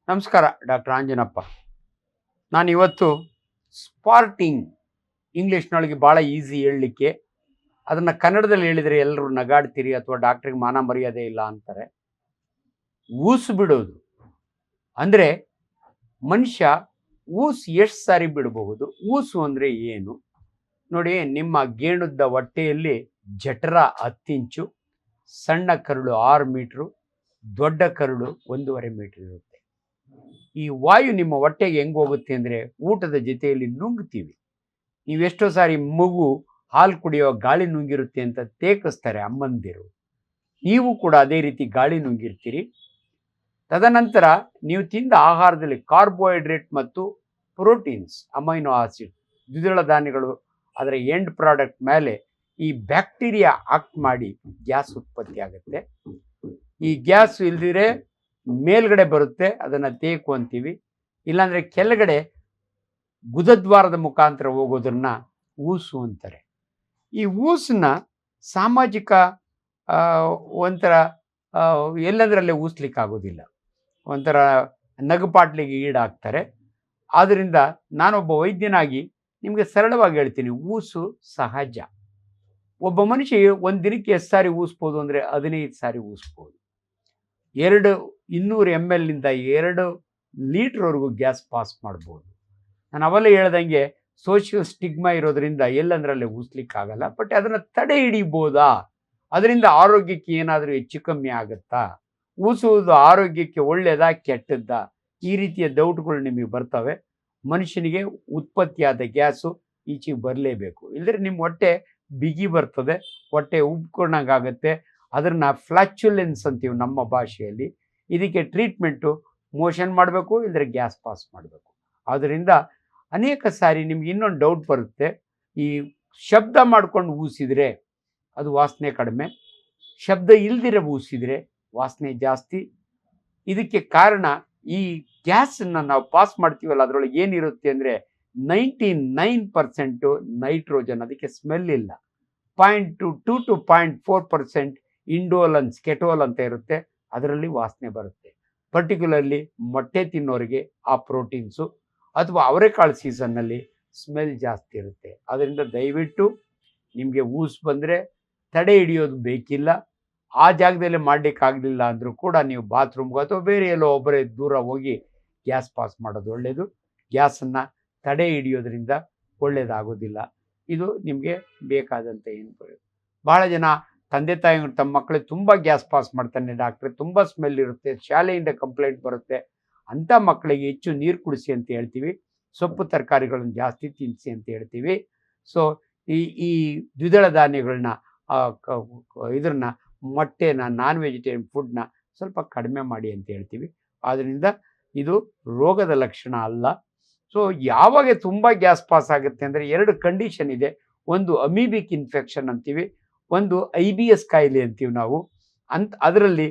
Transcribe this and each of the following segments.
ನಮಸ್ಕಾರ ಡಾಕ್ಟರ್ ಆಂಜನಪ್ಪ. ನಾನಿವತ್ತು ಸ್ಪಾರ್ಟಿಂಗ್ ಇಂಗ್ಲೀಷ್ನೊಳಗೆ ಭಾಳ ಈಸಿ ಹೇಳಲಿಕ್ಕೆ, ಅದನ್ನು ಕನ್ನಡದಲ್ಲಿ ಹೇಳಿದರೆ ಎಲ್ಲರೂ ನಗಾಡ್ತೀರಿ ಅಥವಾ ಡಾಕ್ಟ್ರಿಗೆ ಮಾನ ಮರ್ಯಾದೆ ಇಲ್ಲ ಅಂತಾರೆ. ಊಸು ಬಿಡೋದು ಅಂದರೆ ಮನುಷ್ಯ ಊಸು ಎಷ್ಟು ಸಾರಿ ಬಿಡಬಹುದು? ಊಸು ಅಂದರೆ ಏನು ನೋಡಿ, ನಿಮ್ಮ ಗೇಣುದ್ದ ಹೊಟ್ಟೆಯಲ್ಲಿ ಜಠರ 10 ಇಂಚು, ಸಣ್ಣ ಕರುಳು 6 ಮೀಟ್ರು, ದೊಡ್ಡ ಕರುಳು 1.5 ಮೀಟ್ರ್ ಇರುತ್ತೆ. ಈ ವಾಯು ನಿಮ್ಮ ಹೊಟ್ಟೆಗೆ ಹೆಂಗೆ ಹೋಗುತ್ತೆ ಅಂದರೆ ಊಟದ ಜೊತೆಯಲ್ಲಿ ನುಂಗ್ತೀವಿ. ನೀವೆಷ್ಟೋ ಸಾರಿ ಮಗು ಹಾಲು ಕುಡಿಯೋ ಗಾಳಿ ನುಂಗಿರುತ್ತೆ ಅಂತ ತೇಕಿಸ್ತಾರೆ ಅಮ್ಮಂದಿರು. ನೀವು ಕೂಡ ಅದೇ ರೀತಿ ಗಾಳಿ ನುಂಗಿರ್ತೀರಿ. ತದನಂತರ ನೀವು ತಿಂದ ಆಹಾರದಲ್ಲಿ ಕಾರ್ಬೋಹೈಡ್ರೇಟ್ ಮತ್ತು ಪ್ರೋಟೀನ್ಸ್, ಅಮೈನೋ ಆಸಿಡ್, ದ್ವಿದಳ ಧಾನ್ಯಗಳು, ಅದರ ಎಂಡ್ ಪ್ರಾಡಕ್ಟ್ ಮೇಲೆ ಈ ಬ್ಯಾಕ್ಟೀರಿಯಾ ಆಕ್ಟ್ ಮಾಡಿ ಗ್ಯಾಸ್ ಉತ್ಪತ್ತಿ ಆಗುತ್ತೆ. ಈ ಗ್ಯಾಸ್ ಇಲ್ದಿರೆ ಮೇಲ್ಗಡೆ ಬರುತ್ತೆ, ಅದನ್ನು ತೇಕು ಅಂತೀವಿ. ಇಲ್ಲಾಂದರೆ ಕೆಳಗಡೆ ಗುದದ್ವಾರದ ಮುಖಾಂತರ ಹೋಗೋದನ್ನ ಊಸು ಅಂತಾರೆ. ಈ ಊಸನ್ನ ಸಾಮಾಜಿಕ ಒಂಥರ ಎಲ್ಲದರಲ್ಲೇ ಊಸ್ಲಿಕ್ಕಾಗೋದಿಲ್ಲ, ಒಂಥರ ನಗುಪಾಟ್ಲಿಗೆ ಈಡಾಗ್ತಾರೆ. ಆದ್ದರಿಂದ ನಾನೊಬ್ಬ ವೈದ್ಯನಾಗಿ ನಿಮಗೆ ಸರಳವಾಗಿ ಹೇಳ್ತೀನಿ, ಊಸು ಸಹಜ. ಒಬ್ಬ ಮನುಷ್ಯ ಒಂದು ದಿನಕ್ಕೆ ಎಷ್ಟು ಸಾರಿ ಊಸ್ಬೋದು ಅಂದರೆ 15 ಸಾರಿ ಊಸ್ಬೋದು. 200 ml 2 ಲೀಟ್ರ್ವರೆಗೂ ಗ್ಯಾಸ್ ಪಾಸ್ ಮಾಡ್ಬೋದು. ನಾನು ಅವೆಲ್ಲ ಹೇಳ್ದಂಗೆ ಸೋಷಿಯಲ್ ಸ್ಟಿಗ್ಮಾ ಇರೋದ್ರಿಂದ ಎಲ್ಲಂದ್ರಲ್ಲೇ ಊಸ್ಲಿಕ್ಕಾಗಲ್ಲ. ಬಟ್ ಅದನ್ನು ತಡೆ ಹಿಡಿಬೋದಾ? ಅದರಿಂದ ಆರೋಗ್ಯಕ್ಕೆ ಏನಾದರೂ ಹೆಚ್ಚು ಕಮ್ಮಿ ಆಗುತ್ತಾ? ಊಸುವುದು ಆರೋಗ್ಯಕ್ಕೆ ಒಳ್ಳೆಯದಾ ಕೆಟ್ಟದ್ದಾ? ಈ ರೀತಿಯ ಡೌಟ್ಗಳು ನಿಮಗೆ ಬರ್ತವೆ. ಮನುಷ್ಯನಿಗೆ ಉತ್ಪತ್ತಿಯಾದ ಗ್ಯಾಸು ಈಚೆಗೆ ಬರಲೇಬೇಕು, ಇಲ್ಲದ್ರೆ ನಿಮ್ಮ ಹೊಟ್ಟೆ ಬಿಗಿ ಬರ್ತದೆ, ಹೊಟ್ಟೆ ಉಬ್ಕೊಂಡಂಗಾಗುತ್ತೆ. ಅದನ್ನು ಫ್ಲಾಚುಲೆನ್ಸ್ ಅಂತೀವಿ ನಮ್ಮ ಭಾಷೆಯಲ್ಲಿ. ಇದಕ್ಕೆ ಟ್ರೀಟ್ಮೆಂಟು ಮೋಷನ್ ಮಾಡಬೇಕು, ಇಲ್ಲದ್ರೆ ಗ್ಯಾಸ್ ಪಾಸ್ ಮಾಡಬೇಕು. ಆದ್ದರಿಂದ ಅನೇಕ ಸಾರಿ ನಿಮ್ಗೆ ಇನ್ನೊಂದು ಡೌಟ್ ಬರುತ್ತೆ, ಈ ಶಬ್ದ ಮಾಡ್ಕೊಂಡು ಊಸಿದರೆ ಅದು ವಾಸನೆ ಕಡಿಮೆ, ಶಬ್ದ ಇಲ್ದಿರ ಊಸಿದರೆ ವಾಸನೆ ಜಾಸ್ತಿ. ಇದಕ್ಕೆ ಕಾರಣ ಈ ಗ್ಯಾಸನ್ನು ನಾವು ಪಾಸ್ ಮಾಡ್ತೀವಲ್ಲ, ಅದರೊಳಗೆ ಏನಿರುತ್ತೆ ಅಂದರೆ 99% ನೈಟ್ರೋಜನ್, ಅದಕ್ಕೆ ಸ್ಮೆಲ್ ಇಲ್ಲ. 0.2 to 0.4% ಇಂಡೋಲನ್ಸ್, ಕೆಟೋಲ್ ಅಂತ ಇರುತ್ತೆ, ಅದರಲ್ಲಿ ವಾಸನೆ ಬರುತ್ತೆ. ಪರ್ಟಿಕ್ಯುಲರ್ಲಿ ಮೊಟ್ಟೆ ತಿನ್ನೋರಿಗೆ ಆ ಪ್ರೋಟೀನ್ಸು, ಅಥವಾ ಅವರೆಕಾಳು ಸೀಸನ್ನಲ್ಲಿ ಸ್ಮೆಲ್ ಜಾಸ್ತಿ ಇರುತ್ತೆ. ಅದರಿಂದ ದಯವಿಟ್ಟು ನಿಮಗೆ ಊಸು ಬಂದರೆ ತಡೆ ಹಿಡಿಯೋದು ಬೇಕಿಲ್ಲ. ಆ ಜಾಗದಲ್ಲೇ ಮಾಡಲಿಕ್ಕಾಗಲಿಲ್ಲ ಅಂದರೂ ಕೂಡ ನೀವು ಬಾತ್ರೂಮ್ಗೆ ಅಥವಾ ಬೇರೆ ಎಲ್ಲೋ ಒಬ್ಬರೇ ದೂರ ಹೋಗಿ ಗ್ಯಾಸ್ ಪಾಸ್ ಮಾಡೋದು ಒಳ್ಳೆಯದು. ಗ್ಯಾಸನ್ನು ತಡೆ ಹಿಡಿಯೋದ್ರಿಂದ ಒಳ್ಳೆಯದಾಗೋದಿಲ್ಲ. ಇದು ನಿಮಗೆ ಬೇಕಾದಂಥ ಏನು. ಭಾಳ ಜನ ತಂದೆ ತಾಯಿಗಳು ತಮ್ಮ ಮಕ್ಕಳಿಗೆ ತುಂಬ ಗ್ಯಾಸ್ ಪಾಸ್ ಮಾಡ್ತಾನೆ ಡಾಕ್ಟ್ರೆ, ತುಂಬ ಸ್ಮೆಲ್ ಇರುತ್ತೆ, ಶಾಲೆಯಿಂದ ಕಂಪ್ಲೇಂಟ್ ಬರುತ್ತೆ, ಅಂಥ ಮಕ್ಕಳಿಗೆ ಹೆಚ್ಚು ನೀರು ಕುಡಿಸಿ ಅಂತ ಹೇಳ್ತೀವಿ. ಸೊಪ್ಪು ತರಕಾರಿಗಳನ್ನು ಜಾಸ್ತಿ ತಿನ್ನಿಸಿ ಅಂತ ಹೇಳ್ತೀವಿ. ಸೊ ಈ ದ್ವಿದಳ ಧಾನ್ಯಗಳನ್ನ, ಇದನ್ನ ಮೊಟ್ಟೆನ, ನಾನ್ ವೆಜಿಟೇರಿಯನ್ ಫುಡ್ನ ಸ್ವಲ್ಪ ಕಡಿಮೆ ಮಾಡಿ ಅಂತ ಹೇಳ್ತೀವಿ. ಆದ್ದರಿಂದ ಇದು ರೋಗದ ಲಕ್ಷಣ ಅಲ್ಲ. ಸೊ ಯಾವಾಗ ತುಂಬ ಗ್ಯಾಸ್ ಪಾಸ್ ಆಗುತ್ತೆ ಅಂದರೆ 2 ಕಂಡೀಷನ್ ಇದೆ. ಒಂದು ಅಮೀಬಿಕ್ ಇನ್ಫೆಕ್ಷನ್ ಅಂತೀವಿ, ಒಂದು IBS ಕಾಯಿಲೆ ಅಂತೀವಿ ನಾವು. ಅದರಲ್ಲಿ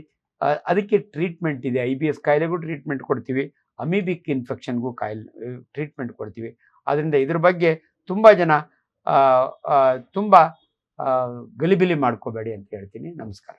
ಅದಕ್ಕೆ ಟ್ರೀಟ್ಮೆಂಟ್ ಇದೆ. IBS ಕಾಯಿಲೆಗೂ ಟ್ರೀಟ್ಮೆಂಟ್ ಕೊಡ್ತೀವಿ, ಅಮೀಬಿಕ್ ಇನ್ಫೆಕ್ಷನ್ಗೂ ಟ್ರೀಟ್ಮೆಂಟ್ ಕೊಡ್ತೀವಿ. ಆದ್ದರಿಂದ ಇದ್ರ ಬಗ್ಗೆ ತುಂಬ ಜನ ತುಂಬ ಗಲಿಬಿಲಿ ಮಾಡ್ಕೋಬೇಡಿ ಅಂತ ಹೇಳ್ತೀನಿ. ನಮಸ್ಕಾರ.